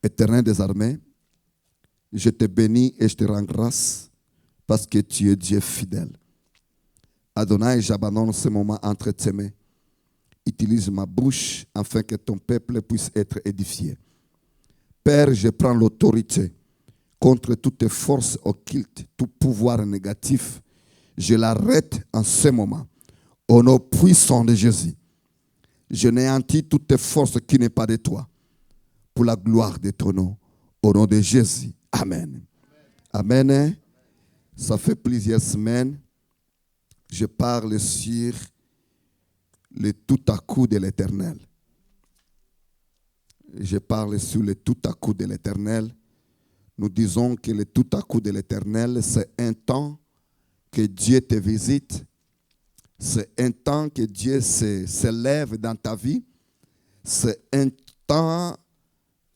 Éternel des armées, je te bénis et je te rends grâce parce que tu es Dieu fidèle. Adonai, j'abandonne ce moment entre tes mains. Utilise ma bouche afin que ton peuple puisse être édifié. Père, je prends l'autorité contre toutes forces occultes, tout pouvoir négatif. Je l'arrête en ce moment. Au nom puissant de Jésus, je néantis toute force qui n'est pas de toi. Pour la gloire de ton nom. Au nom de Jésus. Amen. Amen. Amen. Ça fait plusieurs semaines. Je parle sur le tout à coup de l'Éternel. Je parle sur le tout à coup de l'Éternel. Nous disons que le tout à coup de l'Éternel, c'est un temps que Dieu te visite. C'est un temps que Dieu s'élève dans ta vie. C'est un temps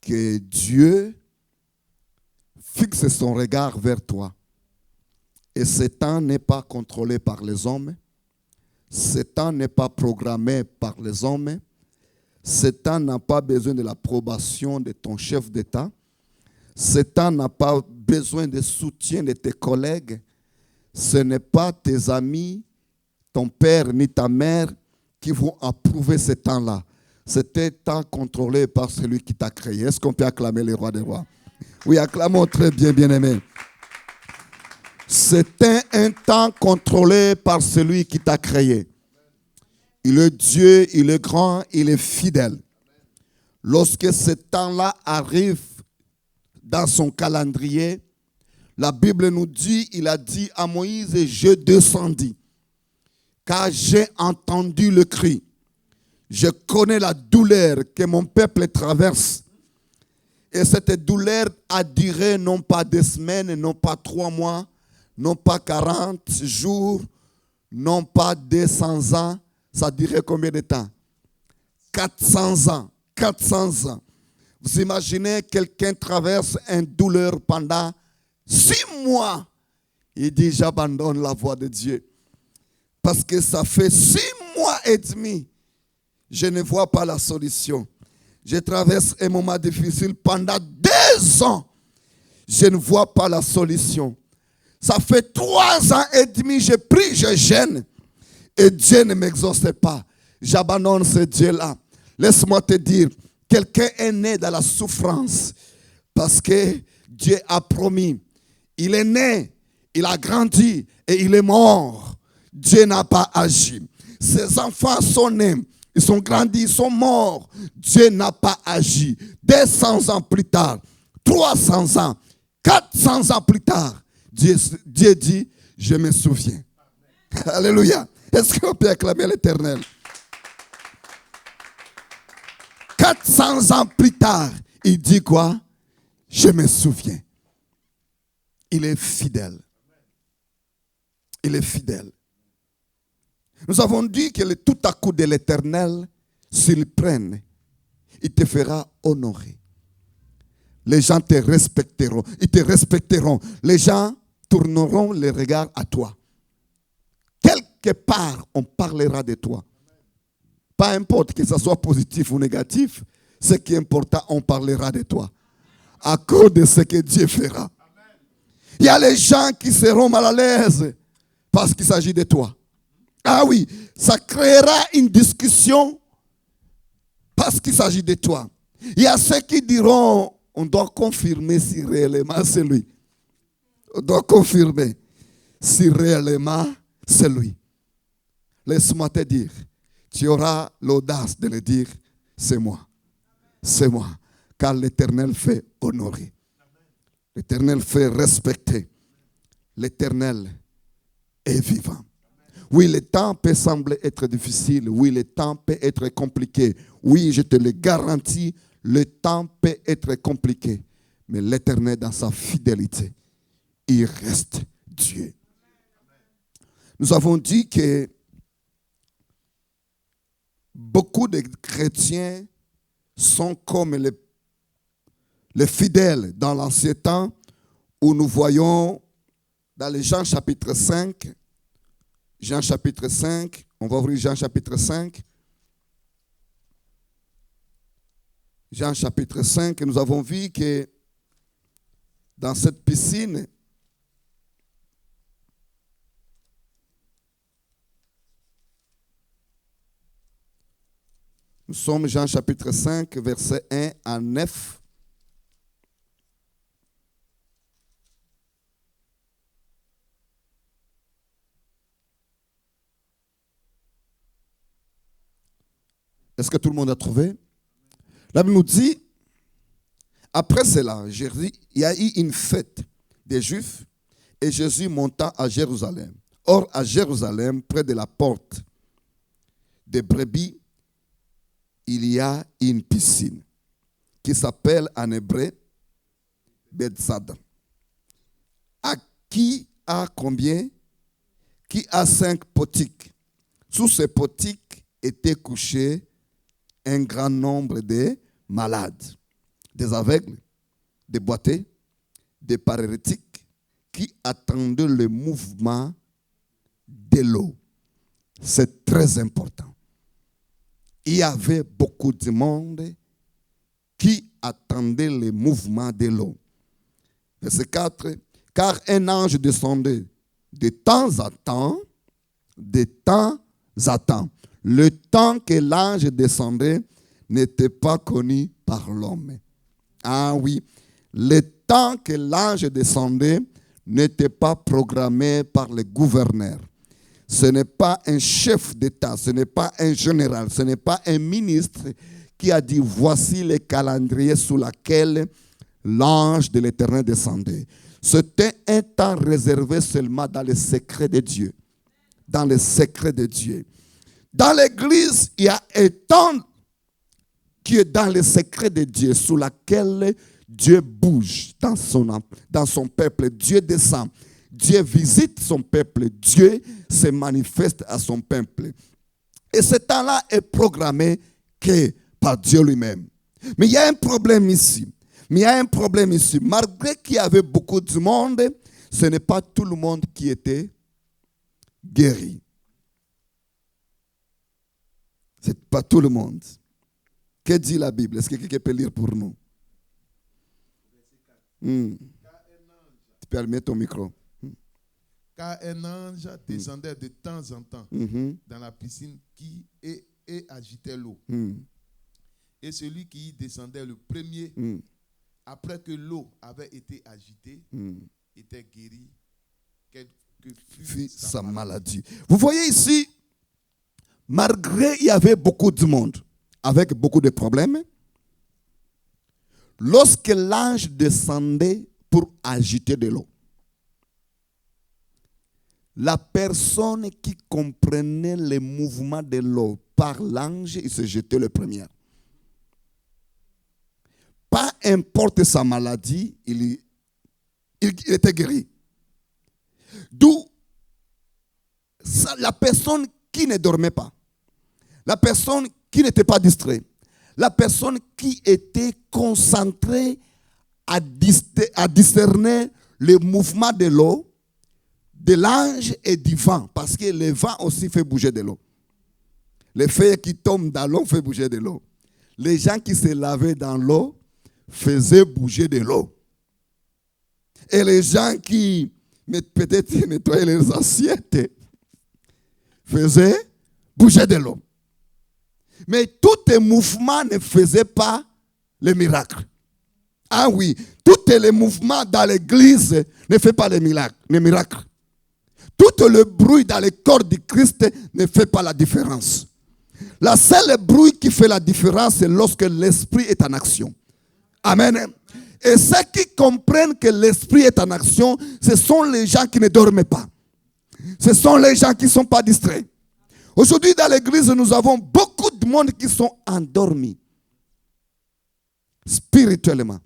que Dieu fixe son regard vers toi. Et ce temps n'est pas contrôlé par les hommes. Ce temps n'est pas programmé par les hommes. Ce temps n'a pas besoin de l'approbation de ton chef d'État. Ce temps n'a pas besoin de soutien de tes collègues. Ce n'est pas tes amis, ton père ni ta mère qui vont approuver ce temps-là. C'est un temps contrôlé par celui qui t'a créé. Est-ce qu'on peut acclamer le roi des rois? Oui, acclamons très bien, bien-aimé. C'est un temps contrôlé par celui qui t'a créé. Il est Dieu, il est grand, il est fidèle. Lorsque ce temps-là arrive dans son calendrier, la Bible nous dit, il a dit à Moïse, je descendis, car j'ai entendu le cri. Je connais la douleur que mon peuple traverse. Et cette douleur a duré non pas 2 semaines, non pas 3 mois, non pas 40 jours, non pas 200 ans. Ça durait combien de temps? 400 ans. 400 ans. Vous imaginez quelqu'un traverse une douleur pendant 6 mois. Il dit, j'abandonne la voie de Dieu. Parce que ça fait 6 mois et demi. Je ne vois pas la solution. Je traverse un moment difficile pendant 2 ans. Je ne vois pas la solution. Ça fait 3 ans et demi, je prie, je gêne. Et Dieu ne m'exauce pas. J'abandonne ce Dieu-là. Laisse-moi te dire, quelqu'un est né dans la souffrance parce que Dieu a promis. Il est né, il a grandi et il est mort. Dieu n'a pas agi. Ses enfants sont nés, ils sont grandis, ils sont morts. Dieu n'a pas agi. 200 ans plus tard, 300 ans, 400 ans plus tard, Dieu dit, je me souviens. Alléluia. Est-ce qu'on peut acclamer l'Éternel? 400 ans plus tard, il dit quoi? Je me souviens. Il est fidèle. Il est fidèle. Nous avons dit que le tout à coup de l'Éternel, s'il prenne, il te fera honorer. Les gens te respecteront. Ils te respecteront. Les gens tourneront les regards à toi. Quelque part, on parlera de toi. Pas importe que ce soit positif ou négatif, ce qui est important, on parlera de toi. À cause de ce que Dieu fera. Il y a les gens qui seront mal à l'aise parce qu'il s'agit de toi. Ah oui, ça créera une discussion parce qu'il s'agit de toi. Il y a ceux qui diront, on doit confirmer si réellement c'est lui. On doit confirmer si réellement c'est lui. Laisse-moi te dire, tu auras l'audace de le dire, c'est moi. C'est moi. Car l'Éternel fait honorer. L'Éternel fait respecter. L'Éternel est vivant. Oui, le temps peut sembler être difficile. Oui, le temps peut être compliqué. Oui, je te le garantis, le temps peut être compliqué. Mais l'Éternel, dans sa fidélité, il reste Dieu. Nous avons dit que beaucoup de chrétiens sont comme les fidèles dans l'ancien temps où nous voyons dans les Jean chapitre 5, Jean chapitre 5, on va ouvrir Jean chapitre 5. Jean chapitre 5, nous avons vu que dans cette piscine, nous sommes Jean chapitre 5, verset 1 à 9. Est-ce que tout le monde a trouvé? La Bible nous dit, après cela, il y a eu une fête des Juifs et Jésus monta à Jérusalem. Or, à Jérusalem, près de la porte des brebis, il y a une piscine qui s'appelle en hébreu Bethsada. Qui a combien? Qui a 5 portiques. Sous ces portiques étaient couchés un grand nombre de malades, des aveugles, des boiteux, des paralytiques qui attendaient le mouvement de l'eau. C'est très important. Il y avait beaucoup de monde qui attendait le mouvement de l'eau. Verset 4. Car un ange descendait de temps à temps, Le temps que l'ange descendait n'était pas connu par l'homme. Ah oui, le temps que l'ange descendait n'était pas programmé par le gouverneur. Ce n'est pas un chef d'État, ce n'est pas un général, ce n'est pas un ministre qui a dit voici le calendrier sous lequel l'ange de l'Éternel descendait. C'était un temps réservé seulement dans les secrets de Dieu. Dans les secrets de Dieu. Dans l'église, il y a un temps qui est dans les secrets de Dieu, sous lequel Dieu bouge dans son peuple. Dieu descend. Dieu visite son peuple. Dieu se manifeste à son peuple. Et ce temps-là est programmé que par Dieu lui-même. Mais il y a un problème ici. Malgré qu'il y avait beaucoup de monde, ce n'est pas tout le monde qui était guéri. Ce n'est pas tout le monde. Que dit la Bible? Est-ce que quelqu'un peut lire pour nous? Tu peux allumer ton micro. Car un ange descendait de temps en temps dans la piscine et agitait l'eau. Et celui qui y descendait le premier, après que l'eau avait été agitée, était guéri, quelle que fût sa maladie. Vous voyez ici, malgré il y avait beaucoup de monde, avec beaucoup de problèmes, lorsque l'ange descendait pour agiter de l'eau, la personne qui comprenait les mouvements de l'eau par l'ange, il se jetait le premier. Pas importe sa maladie, il était guéri. D'où la personne qui ne dormait pas, la personne qui n'était pas distraite, la personne qui était concentrée à discerner le mouvement de l'eau, de l'ange et du vent, parce que le vent aussi fait bouger de l'eau. Les feuilles qui tombent dans l'eau font bouger de l'eau. Les gens qui se lavaient dans l'eau faisaient bouger de l'eau. Et les gens qui peut-être nettoyaient leurs assiettes faisaient bouger de l'eau. Mais tous les mouvements ne faisaient pas les miracles. Ah oui, tous les mouvements dans l'église ne font pas les miracles. Tout le bruit dans le corps du Christ ne fait pas la différence. La seule bruit qui fait la différence, c'est lorsque l'esprit est en action. Amen. Et ceux qui comprennent que l'esprit est en action, ce sont les gens qui ne dorment pas. Ce sont les gens qui ne sont pas distraits. Aujourd'hui, dans l'église, nous avons beaucoup de monde qui sont endormis. Spirituellement.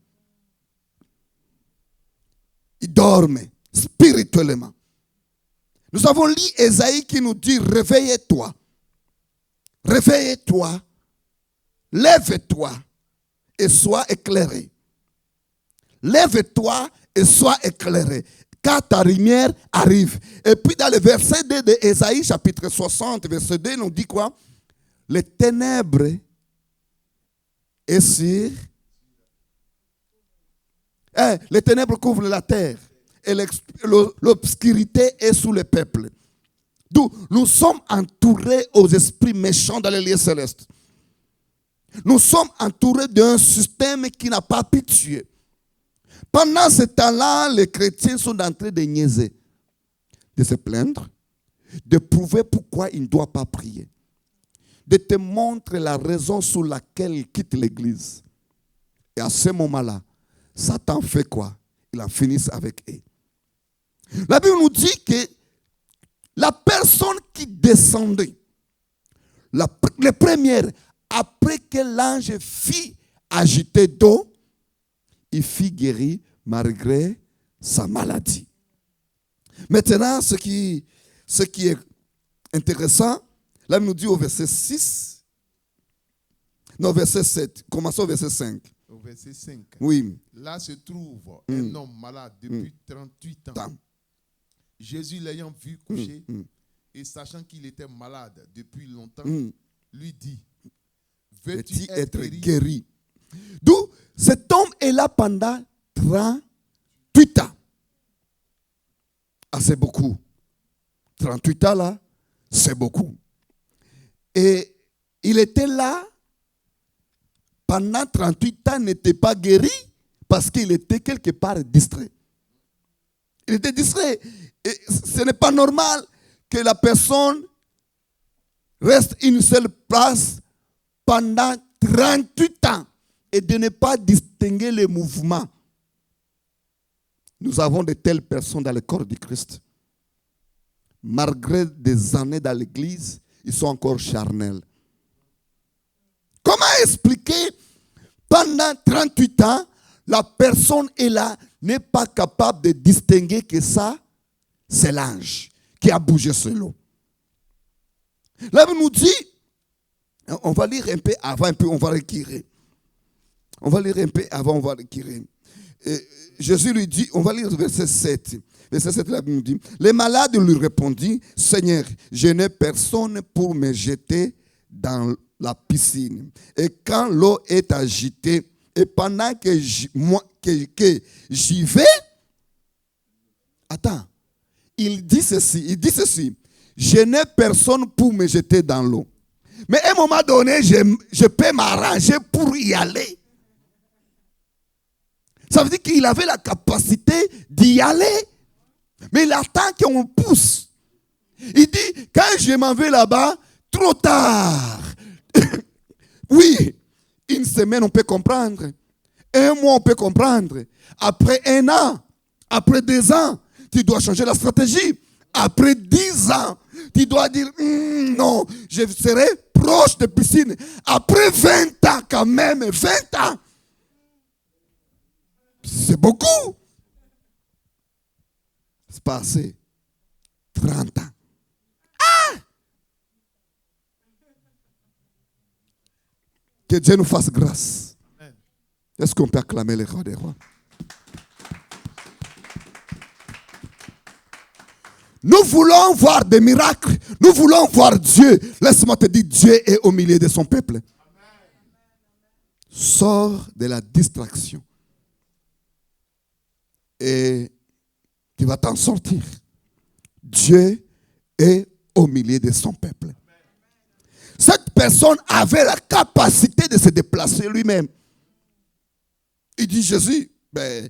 Ils dorment spirituellement. Nous avons lu Ésaïe qui nous dit, réveille-toi. Réveille-toi. Lève-toi et sois éclairé. Lève-toi et sois éclairé, car ta lumière arrive. Et puis dans le verset 2 de Ésaïe, chapitre 60, verset 2, nous dit quoi? Les ténèbres et sur... les ténèbres couvrent la terre et l'obscurité est sous le peuple. D'où nous sommes entourés aux esprits méchants dans les lieux célestes. Nous sommes entourés d'un système qui n'a pas pitié. Pendant ce temps-là, les chrétiens sont en train de niaiser, de se plaindre, de prouver pourquoi ils ne doivent pas prier, de te montrer la raison sur laquelle ils quittent l'église. Et à ce moment-là, Satan fait quoi? Il en finit avec eux. La Bible nous dit que la personne qui descendait, les premières, après que l'ange fit agiter d'eau, il fit guérir malgré sa maladie. Maintenant, ce qui est intéressant, là, il nous dit au verset 6, non, verset 7, commençons au verset 5. Au verset 5. Oui. Là se trouve un homme malade depuis 38 ans. Jésus l'ayant vu coucher et sachant qu'il était malade depuis longtemps, lui dit, veux-tu être guéri? D'où cet homme est là pendant 38 ans. Ah, c'est beaucoup. 38 ans là, c'est beaucoup. Et il était là pendant 38 ans, n'était pas guéri parce qu'il était quelque part distrait. Il était distrait. Et ce n'est pas normal que la personne reste une seule place pendant 38 ans et de ne pas distinguer les mouvements. Nous avons de telles personnes dans le corps du Christ. Malgré des années dans l'église, ils sont encore charnels. Comment expliquer pendant 38 ans, la personne est là, n'est pas capable de distinguer que ça, c'est l'ange qui a bougé sur l'eau. Là, il nous dit, on va lire un peu avant, un peu, on va requirir. On va lire un peu avant, on va requirir. Jésus lui dit, on va lire verset 7. Verset 7, la Bible nous dit, les malades lui répondit, Seigneur, je n'ai personne pour me jeter dans la piscine. Et quand l'eau est agitée, et pendant que j'y vais, attends, il dit ceci, je n'ai personne pour me jeter dans l'eau. Mais à un moment donné, je peux m'arranger pour y aller. Ça veut dire qu'il avait la capacité d'y aller. Mais il attend qu'on le pousse. Il dit, quand je m'en vais là-bas, trop tard. Oui, une semaine on peut comprendre. Un mois on peut comprendre. Après 1 an, après 2 ans, tu dois changer la stratégie. Après 10 ans, tu dois dire, non, je serai proche de piscine. Après 20 ans quand même, 20 ans. C'est beaucoup. C'est passé 30 ans. Ah! Que Dieu nous fasse grâce. Est-ce qu'on peut acclamer les rois des rois? Nous voulons voir des miracles. Nous voulons voir Dieu. Laisse-moi te dire, Dieu est au milieu de son peuple. Sors de la distraction. Et tu vas t'en sortir. Dieu est au milieu de son peuple. Cette personne avait la capacité de se déplacer lui-même. Il dit, Jésus, je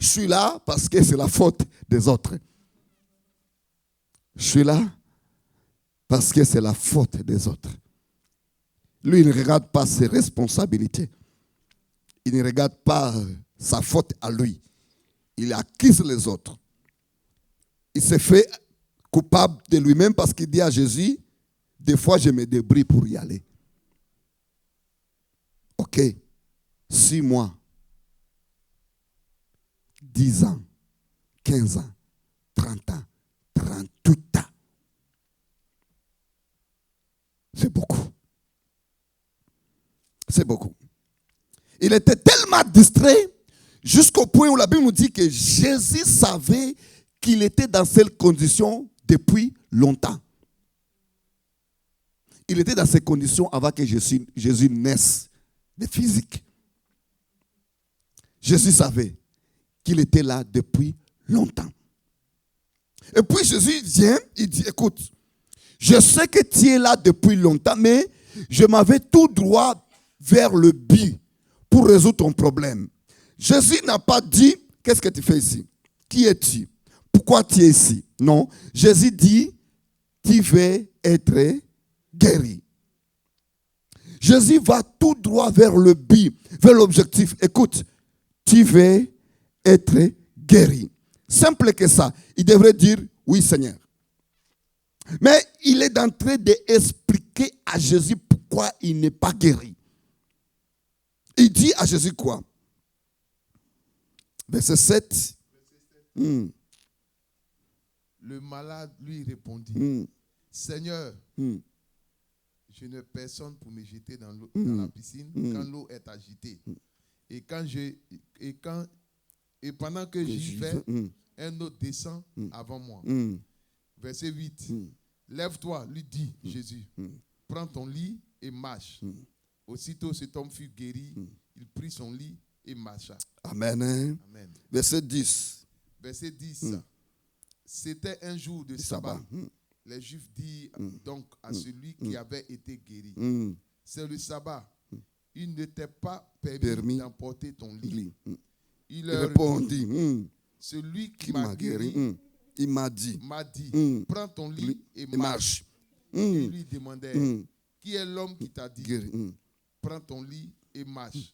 suis là parce que c'est la faute des autres. Je suis là parce que c'est la faute des autres. Lui, il ne regarde pas ses responsabilités. Il ne regarde pas sa faute à lui. Il accuse les autres. Il se fait coupable de lui-même parce qu'il dit à Jésus, des fois je me débrouille pour y aller. Ok, 6 mois, 10 ans, 15 ans, 30 ans, 38 ans. C'est beaucoup. C'est beaucoup. Il était tellement distrait jusqu'au point où la Bible nous dit que Jésus savait qu'il était dans cette condition depuis longtemps. Il était dans ces conditions avant que Jésus naisse de physique. Jésus savait qu'il était là depuis longtemps. Et puis Jésus vient, il dit, écoute, je sais que tu es là depuis longtemps, mais je m'avais tout droit vers le but pour résoudre ton problème. Jésus n'a pas dit, qu'est-ce que tu fais ici? Qui es-tu? Pourquoi tu es ici? Non, Jésus dit, tu vas être guéri. Jésus va tout droit vers le but, vers l'objectif. Écoute, tu vas être guéri. Simple que ça. Il devrait dire, oui Seigneur. Mais il est en train d'expliquer à Jésus pourquoi il n'est pas guéri. Il dit à Jésus quoi? Verset 7. Le malade lui répondit, Seigneur, je n'ai personne pour me jeter dans la piscine quand l'eau est agitée. Et pendant que j'y vais, un autre descend avant moi. Verset 8. Lève-toi, lui dit Jésus. Prends ton lit et marche. Aussitôt cet homme fut guéri. Il prit son lit et marcha. Amen. Amen. Verset 10. Verset 10. C'était un jour de sabbat. Les Juifs dirent donc à celui qui avait été guéri, c'est le sabbat. Il ne t'est pas permis d'emporter ton lit. Il leur répondit, celui qui m'a guéri, il m'a dit, prends ton lit et marche. Ils lui demandèrent, qui est l'homme qui t'a dit, prends ton lit et marche.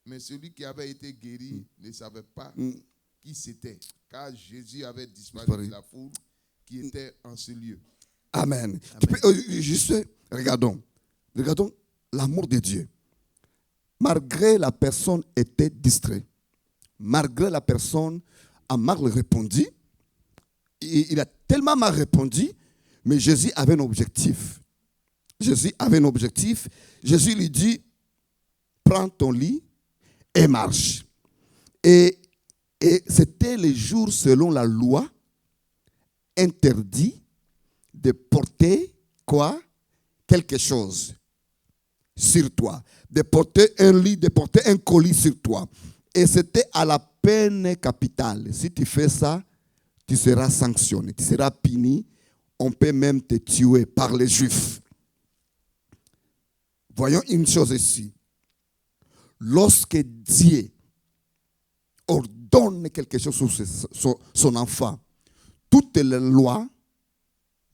Mais celui qui avait été guéri ne savait pas qui c'était, car Jésus avait disparu de la foule qui était en ce lieu. Amen. Juste, regardons l'amour de Dieu. Malgré la personne était distraite, malgré la personne a mal répondu, il a tellement mal répondu, mais Jésus avait un objectif. Jésus lui dit, prends ton lit et marche. Et c'était les jours selon la loi interdit de porter quoi? Quelque chose sur toi. De porter un lit, de porter un colis sur toi. Et c'était à la peine capitale. Si tu fais ça, tu seras sanctionné, tu seras puni. On peut même te tuer par les Juifs. Voyons une chose ici. Lorsque Dieu ordonne quelque chose sur son enfant, toutes les lois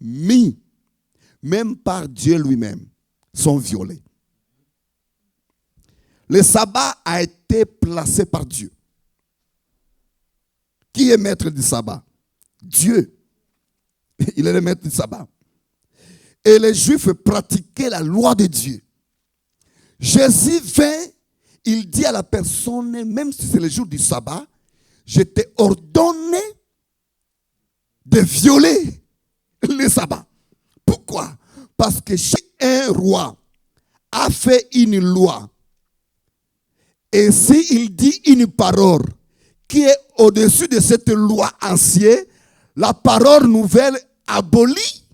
mises, même par Dieu lui-même, sont violées. Le sabbat a été placé par Dieu. Qui est maître du sabbat? Dieu. Il est le maître du sabbat. Et les Juifs pratiquaient la loi de Dieu. Jésus vint, il dit à la personne, même si c'est le jour du sabbat, je t'ai ordonné de violer le sabbat. Pourquoi? Parce que un roi a fait une loi. Et s'il dit une parole qui est au-dessus de cette loi ancienne, la parole nouvelle abolit.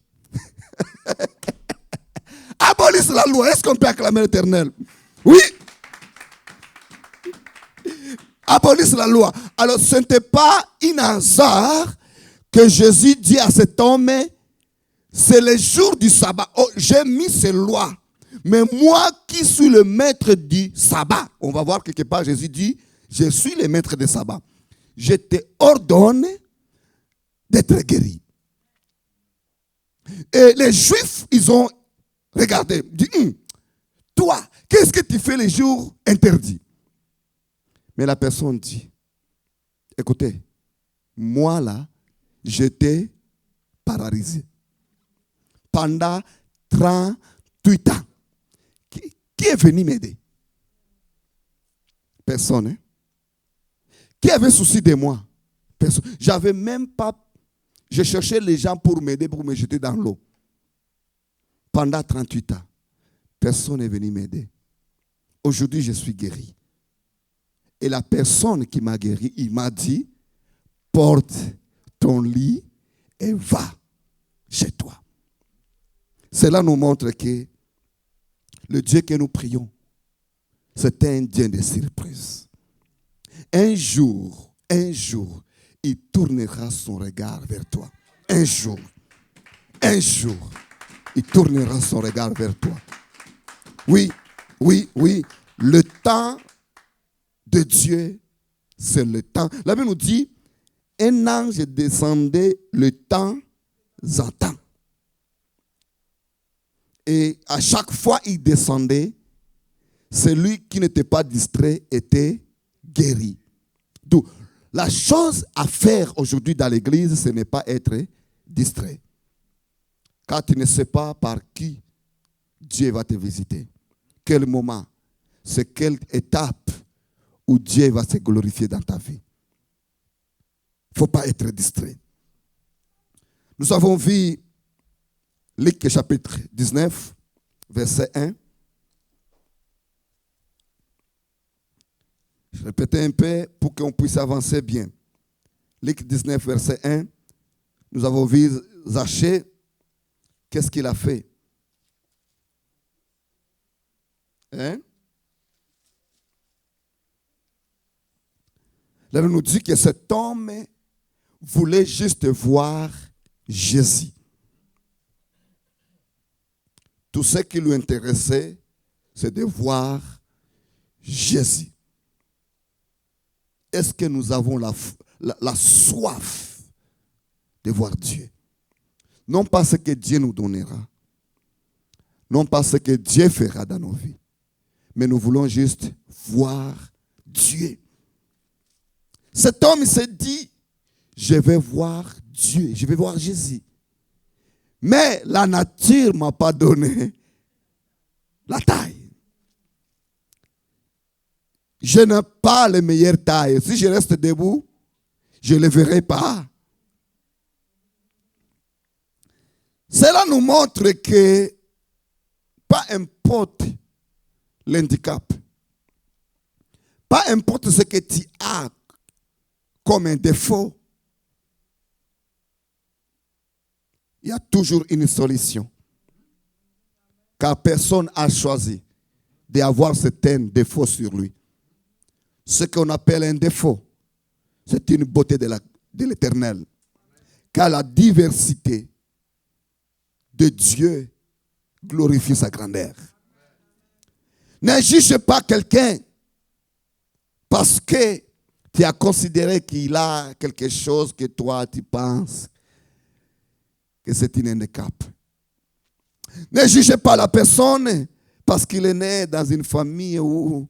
Abolisse la loi. Est-ce qu'on peut acclamer l'Éternel? Oui. Abolisse la loi. Alors ce n'était pas un hasard que Jésus dit à cet homme, c'est le jour du sabbat. Oh, j'ai mis ces lois. Mais moi qui suis le maître du sabbat, on va voir quelque part, Jésus dit, je suis le maître du sabbat. Je te ordonne d'être guéri. Et les Juifs, ils ont regardé, dit, toi, qu'est-ce que tu fais les jours interdits? Mais la personne dit, écoutez, moi là, j'étais paralysé pendant 38 ans. Qui est venu m'aider? Personne. Hein? Qui avait souci de moi? Personne. J'avais même pas. Je cherchais les gens pour m'aider, pour me jeter dans l'eau. Pendant 38 ans. Personne n'est venu m'aider. Aujourd'hui, je suis guéri. Et la personne qui m'a guéri, il m'a dit, porte ton lit et va chez toi. Cela nous montre que le Dieu que nous prions, c'est un Dieu de surprise. un jour, il tournera son regard vers toi. Un jour, il tournera son regard vers toi. Oui, le temps de Dieu, c'est le temps. La Bible nous dit, un ange descendait le temps en temps. Et à chaque fois il descendait, celui qui n'était pas distrait était guéri. Donc, la chose à faire aujourd'hui dans l'église, ce n'est pas être distrait. Car tu ne sais pas par qui Dieu va te visiter. Quel moment, c'est quelle étape où Dieu va se glorifier dans ta vie. Il ne faut pas être distrait. Nous avons vu Luc chapitre 19, verset 1. Je répète un peu pour qu'on puisse avancer bien. Luc 19, verset 1. Nous avons vu Zachée. Qu'est-ce qu'il a fait? Hein? La Bible nous dit que cet homme voulait juste voir Jésus. Tout ce qui lui intéressait, c'est de voir Jésus. Est-ce que nous avons la soif de voir Dieu? Non pas ce que Dieu nous donnera, non pas ce que Dieu fera dans nos vies, mais nous voulons juste voir Dieu. Cet homme s'est dit, je vais voir Dieu, je vais voir Jésus. Mais la nature ne m'a pas donné la taille. Je n'ai pas les meilleures tailles. Si je reste debout, je ne le verrai pas. Cela nous montre que, pas importe l'handicap, pas importe ce que tu as comme un défaut, il y a toujours une solution. Car personne n'a choisi d'avoir certains défauts sur lui. Ce qu'on appelle un défaut, c'est une beauté de l'Éternel. Car la diversité de Dieu glorifie sa grandeur. Ne juge pas quelqu'un parce que tu as considéré qu'il a quelque chose que toi tu penses que c'est un handicap. Ne jugez pas la personne parce qu'il est né dans une famille où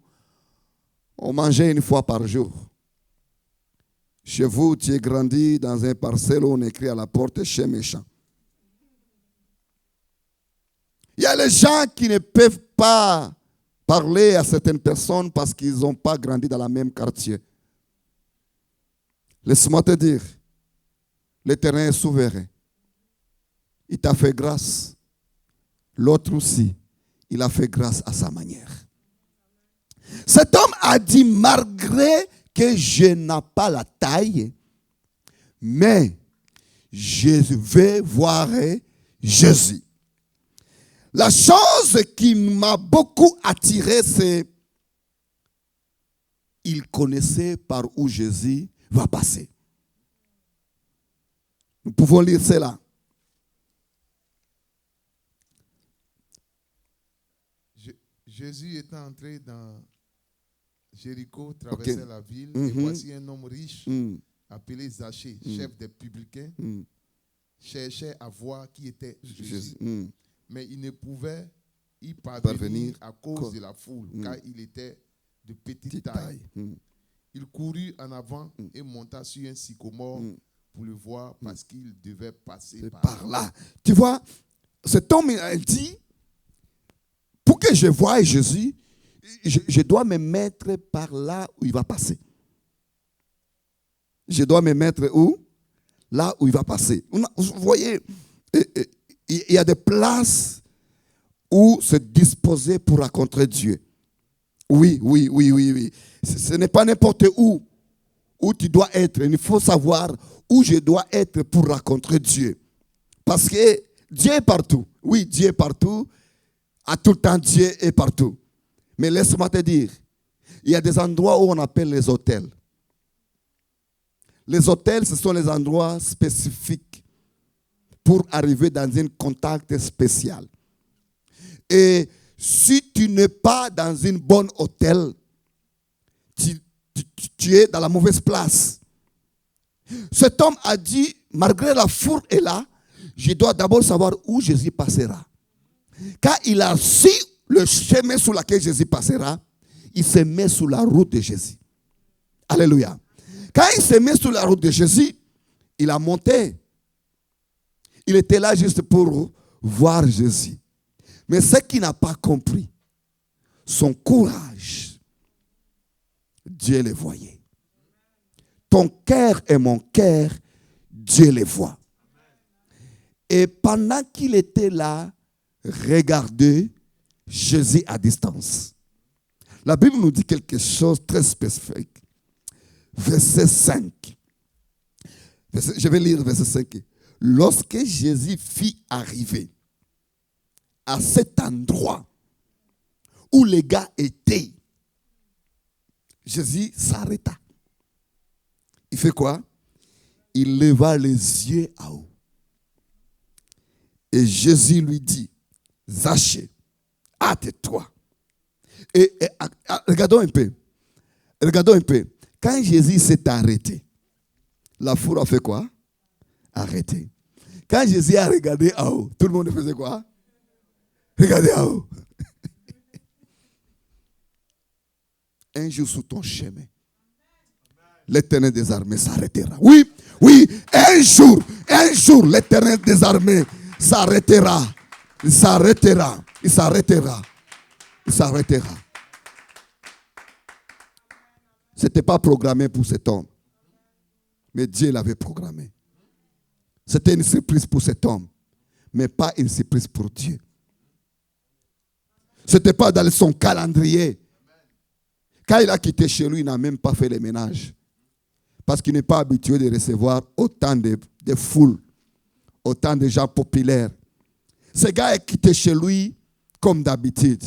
on mangeait une fois par jour. Chez vous, tu es grandi dans un parcelle où on écrit à la porte chez méchant. Il y a les gens qui ne peuvent pas parler à certaines personnes parce qu'ils n'ont pas grandi dans le même quartier. Laisse-moi te dire, l'Éternel est souverain. Il t'a fait grâce. L'autre aussi, il a fait grâce à sa manière. Cet homme a dit, malgré que je n'ai pas la taille, mais je vais voir Jésus. La chose qui m'a beaucoup attiré, c'est qu'il connaissait par où Jésus va passer. Nous pouvons lire cela. Jésus étant entré dans Jéricho, traversait la ville, et voici un homme riche, appelé Zachée, chef des publicains, cherchait à voir qui était Jésus. Mais il ne pouvait y parvenir à cause de la foule, car il était de petite taille. Il courut en avant et monta sur un sycomore pour le voir parce qu'il devait passer par là. Tu vois, cet homme a dit, pour que je voie Jésus, je dois me mettre par là où il va passer. Je dois me mettre où? Là où il va passer. Vous voyez, il y a des places où se disposer pour rencontrer Dieu. Oui. Ce n'est pas n'importe où tu dois être. Il faut savoir où je dois être pour rencontrer Dieu. Parce que Dieu est partout. Oui, Dieu est partout. À tout le temps, Dieu est partout. Mais laisse-moi te dire, il y a des endroits où on appelle les hôtels. Les hôtels, ce sont les endroits spécifiques pour arriver dans un contact spécial. Et si tu n'es pas dans une bonne hôtel, tu es dans la mauvaise place. Cet homme a dit, malgré la foule est là, je dois d'abord savoir où Jésus passera. Quand il a su le chemin sur lequel Jésus passera, il se met sur la route de Jésus. Alléluia. Quand il se met sur la route de Jésus, il a monté. Il était là juste pour voir Jésus. Mais ce qu'il n'a pas compris, son courage, Dieu le voyait. Ton cœur et mon cœur, Dieu les voit. Et pendant qu'il était là, regardez Jésus à distance. La Bible nous dit quelque chose de très spécifique. Verset 5. Je vais lire verset 5. Lorsque Jésus fit arriver à cet endroit où les gars étaient, Jésus s'arrêta. Il fait quoi? Il leva les yeux à haut. Et Jésus lui dit, Zachée, hâte-toi. Et regardons un peu. Regardons un peu. Quand Jésus s'est arrêté, la foule a fait quoi? Arrêté. Quand Jésus a regardé en haut, tout le monde faisait quoi? Regardez en haut. Un jour sur ton chemin, l'Éternel des armées s'arrêtera. Oui, oui, un jour, l'Éternel des armées s'arrêtera. Il s'arrêtera. Il s'arrêtera. Il s'arrêtera. Ce n'était pas programmé pour cet homme. Mais Dieu l'avait programmé. C'était une surprise pour cet homme. Mais pas une surprise pour Dieu. Ce n'était pas dans son calendrier. Quand il a quitté chez lui, il n'a même pas fait les ménages. Parce qu'il n'est pas habitué de recevoir autant de foules, autant de gens populaires. Ce gars est quitté chez lui comme d'habitude.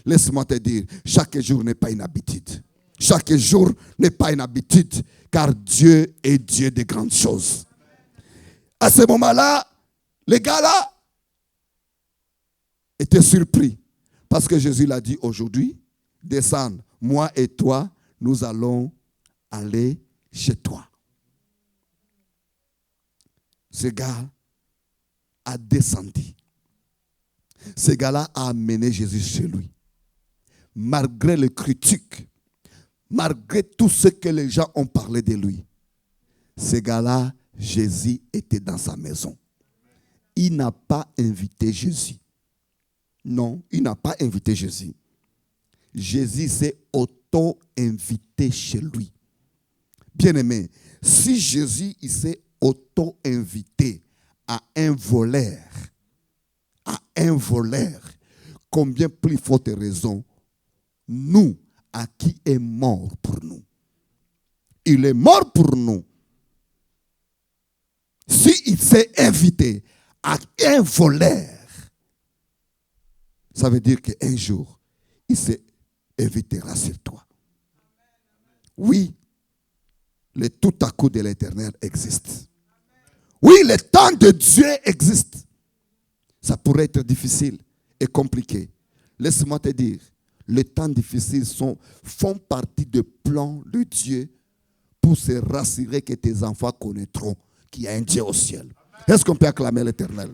Laisse-moi te dire, chaque jour n'est pas une habitude. Chaque jour n'est pas une habitude, car Dieu est Dieu de grandes choses. À ce moment-là, les gars-là étaient surpris. Parce que Jésus l'a dit aujourd'hui, descends, moi et toi, nous allons aller chez toi. Ce gars a descendu. Ce gars-là a amené Jésus chez lui. Malgré les critiques, malgré tout ce que les gens ont parlé de lui, ce gars-là, Jésus était dans sa maison. Il n'a pas invité Jésus. Non, il n'a pas invité Jésus. Jésus s'est auto-invité chez lui. Bien-aimé, si Jésus s'est auto-invité à un voleur, combien plus forte raison, nous, à qui est mort pour nous. Il est mort pour nous. S'il s'est invité à un voleur, ça veut dire qu'un jour, il se invitera sur toi. Oui, le tout à coup de l'Éternel existe. Oui, le temps de Dieu existe. Ça pourrait être difficile et compliqué. Laisse-moi te dire, les temps difficiles font partie du plan de Dieu pour se rassurer que tes enfants connaîtront qu'il y a un Dieu au ciel. Est-ce qu'on peut acclamer l'Éternel?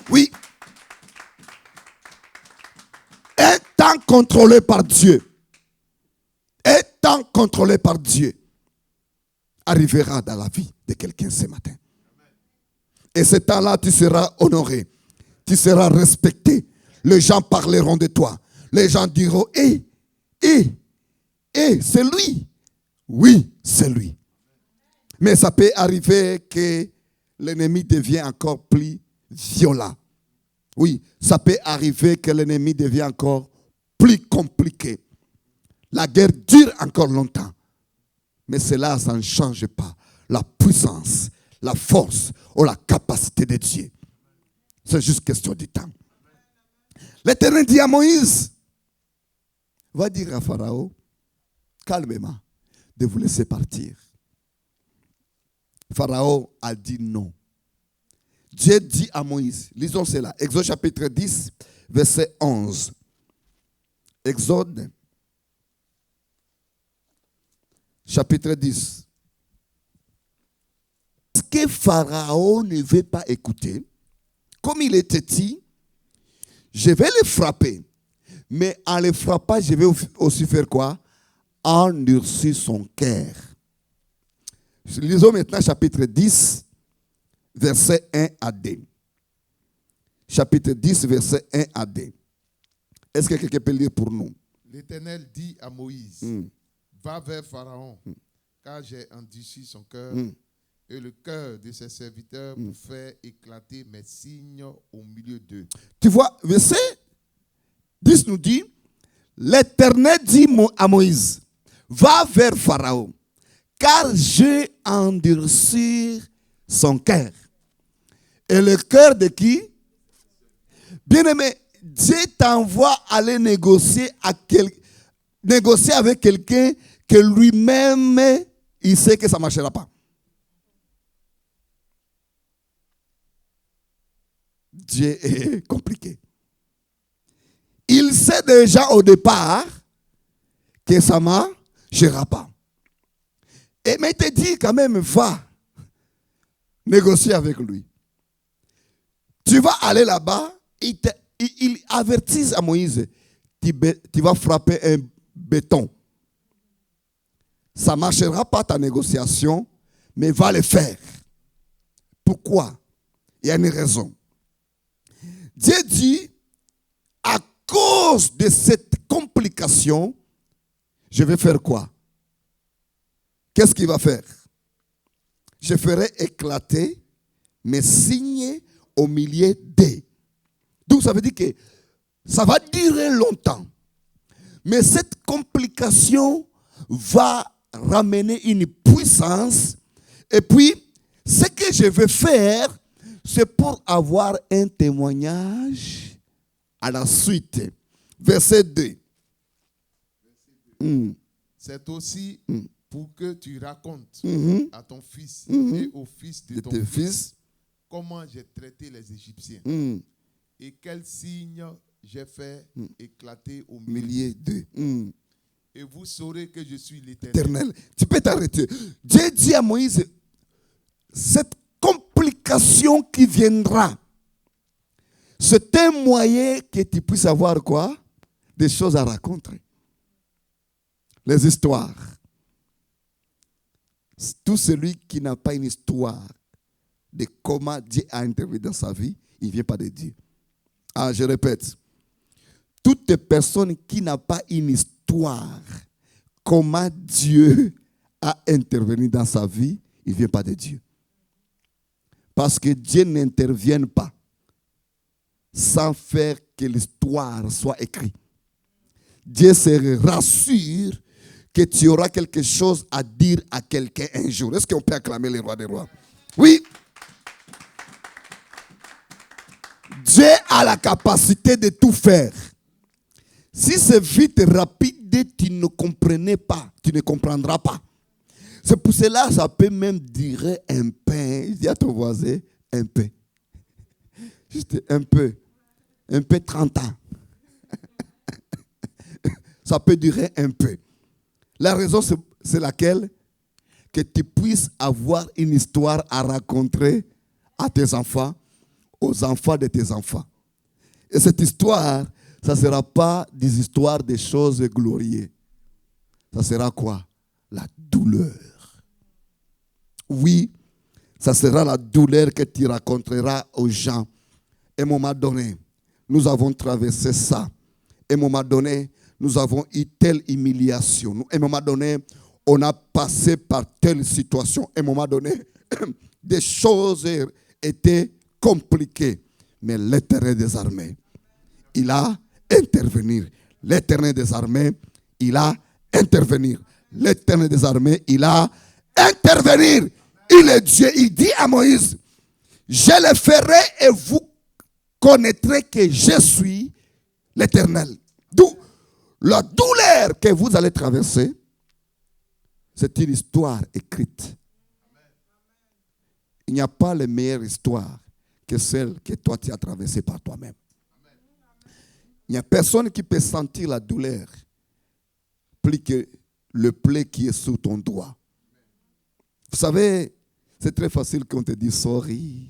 Oui. Un temps contrôlé par Dieu. Un temps contrôlé par Dieu arrivera dans la vie de quelqu'un ce matin. Et ce temps-là, tu seras honoré. Tu seras respecté. Les gens parleront de toi. Les gens diront, c'est lui. Oui, c'est lui. Mais ça peut arriver que l'ennemi devient encore plus violent. Oui, ça peut arriver que l'ennemi devient encore plus compliqué. La guerre dure encore longtemps. Mais cela, ça ne change pas la puissance, la force ou la capacité de Dieu. C'est juste question du temps. L'Éternel dit à Moïse, va dire à Pharaon, calmement, de vous laisser partir. Pharaon a dit non. Dieu dit à Moïse, lisons cela, Exode chapitre 10, verset 11. Exode chapitre 10. Est-ce que Pharaon ne veut pas écouter? Comme il était dit, je vais le frapper. Mais en le frappant, je vais aussi faire quoi? Endurcir son cœur. Lisons maintenant chapitre 10, verset 1 à 2. Chapitre 10, verset 1 à 2. Est-ce que quelqu'un peut lire pour nous? L'Éternel dit à Moïse, va vers Pharaon, car j'ai endurci son cœur et le cœur de ses serviteurs pour faire éclater mes signes au milieu d'eux. Tu vois, verset 10 nous dit, l'Éternel dit à Moïse, va vers Pharaon, car j'ai endurci son cœur. Et le cœur de qui? Bien-aimé, Dieu t'envoie aller négocier avec quelqu'un que lui-même, il sait que ça ne marchera pas. Dieu est compliqué. Il sait déjà au départ que ça ne marchera pas. Mais il te dit quand même, va négocier avec lui. Tu vas aller là-bas, il avertit à Moïse, tu vas frapper un béton. Ça ne marchera pas ta négociation, mais va le faire. Pourquoi? Il y a une raison. Dieu dit, à cause de cette complication, je vais faire quoi? Qu'est-ce qu'il va faire? Je ferai éclater mes signes au milieu d'eux. Donc ça veut dire que ça va durer longtemps. Mais cette complication va ramener une puissance. Et puis, ce que je vais faire, c'est pour avoir un témoignage à la suite. Verset 2. C'est aussi pour que tu racontes à ton fils et au fils de ton fils comment j'ai traité les Égyptiens et quels signes j'ai fait éclater au milieu d'eux. Et vous saurez que je suis l'Éternel. Tu peux t'arrêter. Dieu dit à Moïse, cette complication qui viendra, c'est un moyen que tu puisses avoir quoi? Des choses à raconter. Les histoires. Tout celui qui n'a pas une histoire de comment Dieu a intervenu dans sa vie, il ne vient pas de Dieu. Ah, je répète. Toute personne qui n'a pas une histoire, comment Dieu a intervenu dans sa vie, il ne vient pas de Dieu. Parce que Dieu n'intervient pas sans faire que l'histoire soit écrite. Dieu se rassure que tu auras quelque chose à dire à quelqu'un un jour. Est-ce qu'on peut acclamer les rois des rois? Oui. Dieu a la capacité de tout faire. Si c'est vite, rapide, tu ne comprenais pas, tu ne comprendras pas. C'est pour cela que ça peut même durer un peu. Dis à ton voisin, un peu. Juste un peu. Un peu 30 ans. Ça peut durer un peu. La raison, c'est laquelle? Que tu puisses avoir une histoire à raconter à tes enfants, aux enfants de tes enfants. Et cette histoire, ça ne sera pas des histoires de choses glorieuses. Ça sera quoi? La douleur. Oui, ça sera la douleur que tu raconteras aux gens. À un moment donné, nous avons traversé ça. À un moment donné, nous avons eu telle humiliation. À un moment donné, on a passé par telle situation. À un moment donné, des choses étaient compliquées. Mais l'Éternel des armées, il a intervenu. L'Éternel des armées, il a intervenu. L'Éternel des armées, il a intervenu. Il est Dieu. Il dit à Moïse, je le ferai et vous connaîtrez que je suis l'Éternel. D'où la douleur que vous allez traverser, c'est une histoire écrite. Il n'y a pas de meilleure histoire que celle que toi tu as traversée par toi-même. Il n'y a personne qui peut sentir la douleur plus que le plaie qui est sous ton doigt. Vous savez, c'est très facile qu'on te dise sorry,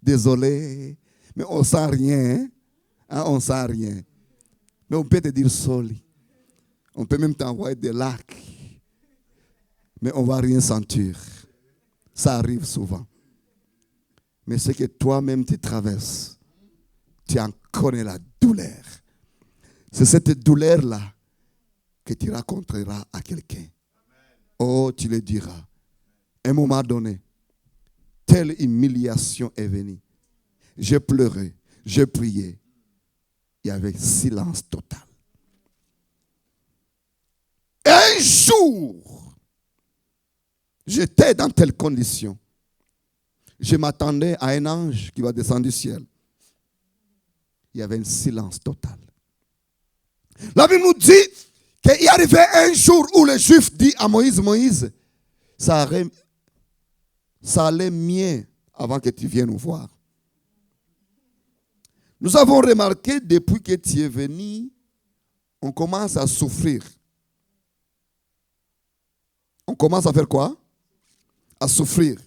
désolé, mais on ne sent rien. Hein, on ne sent rien. Mais on peut te dire sorry. On peut même t'envoyer des lacs. Mais on ne va rien sentir. Ça arrive souvent. Mais c'est que toi-même tu traverses. Tu en connais la douleur. C'est cette douleur-là que tu raconteras à quelqu'un. Oh, tu le diras. À un moment donné, telle humiliation est venue. J'ai pleuré, j'ai prié. Il y avait silence total. Et un jour, j'étais dans telle condition. Je m'attendais à un ange qui va descendre du ciel. Il y avait un silence total. La Bible nous dit qu'il y arrivait un jour où les Juifs disent à Moïse, Moïse, ça allait mieux avant que tu viennes nous voir. Nous avons remarqué depuis que tu es venu, on commence à souffrir. On commence à faire quoi? À souffrir.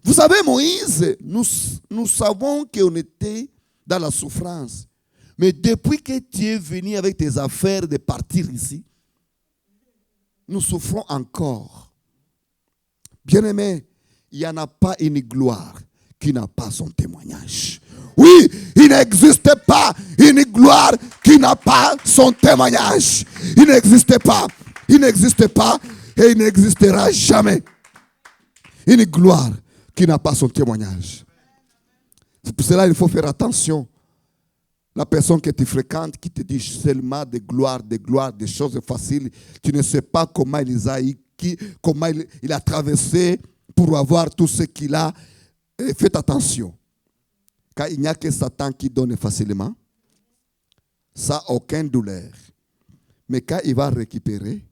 Vous savez, Moïse, nous savons qu'on était dans la souffrance. Mais depuis que tu es venu avec tes affaires de partir ici, nous souffrons encore. Bien-aimé, il n'y en a pas une gloire qui n'a pas son témoignage. Oui, il n'existe pas une gloire qui n'a pas son témoignage. Il n'existe pas. Il n'existe pas et il n'existera jamais. Une gloire qui n'a pas son témoignage. C'est pour cela qu'il faut faire attention. La personne que tu fréquentes qui te dit seulement des gloires, des choses faciles, tu ne sais pas comment comment il a traversé pour avoir tout ce qu'il a. Et faites attention. Car il n'y a que Satan qui donne facilement. Ça n'a aucune douleur. Mais quand il va récupérer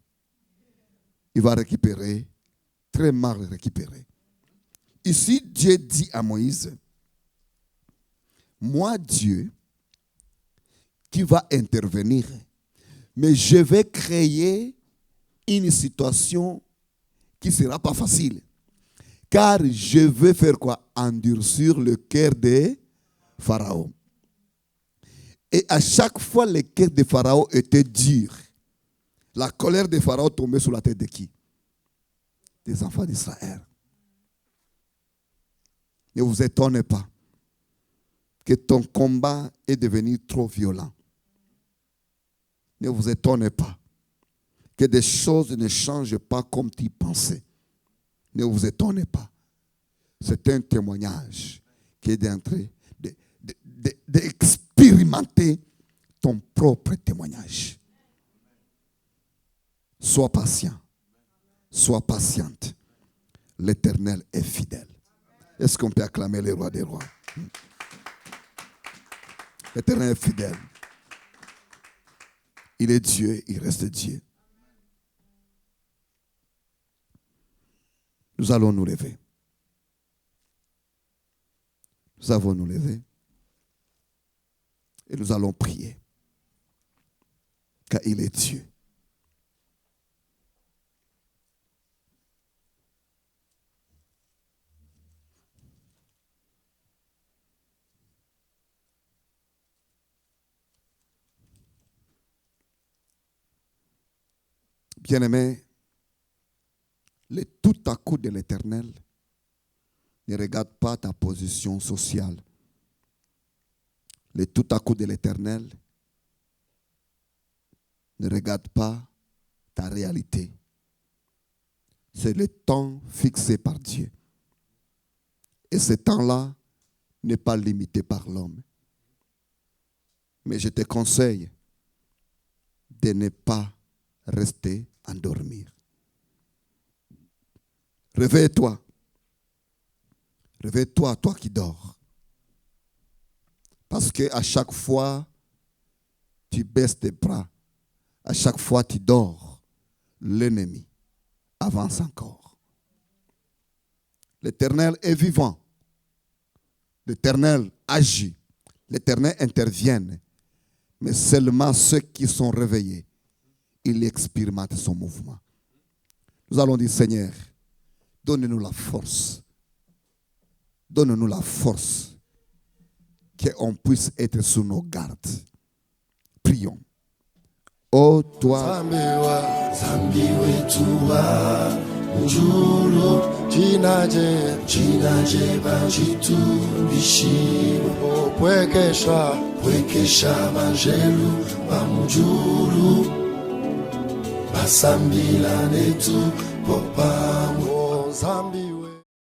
très mal récupéré. Ici, Dieu dit à Moïse, moi Dieu, qui va intervenir, mais je vais créer une situation qui ne sera pas facile. Car je vais faire quoi? Endurcir le cœur de Pharaon. Et à chaque fois, le cœur de Pharaon était dur. La colère de Pharaon tombait sur la tête de qui? Des enfants d'Israël. Ne vous étonnez pas que ton combat est devenu trop violent. Ne vous étonnez pas que des choses ne changent pas comme tu pensais. Ne vous étonnez pas. C'est un témoignage qui est en train d'expérimenter ton propre témoignage. Sois patient. Sois patiente. L'Éternel est fidèle. Est-ce qu'on peut acclamer le roi des rois? L'Éternel est fidèle. Il est Dieu, il reste Dieu. Nous allons nous lever. Nous allons nous lever. Et nous allons prier. Car il est Dieu. Bien-aimé, le tout à coup de l'Éternel ne regarde pas ta position sociale. Le tout à coup de l'Éternel ne regarde pas ta réalité. C'est le temps fixé par Dieu. Et ce temps-là n'est pas limité par l'homme. Mais je te conseille de ne pas rester endormi. Réveille-toi. Réveille-toi, toi qui dors. Parce qu'à chaque fois, tu baisses tes bras. À chaque fois, tu dors. L'ennemi avance encore. L'Éternel est vivant. L'Éternel agit. L'Éternel intervient. Mais seulement ceux qui sont réveillés, ils expérimentent son mouvement. Nous allons dire, Seigneur, donne-nous la force. Donne-nous la force qu'on puisse être sous nos gardes. Prions. Oh toi, Basambila netu popamu Zambi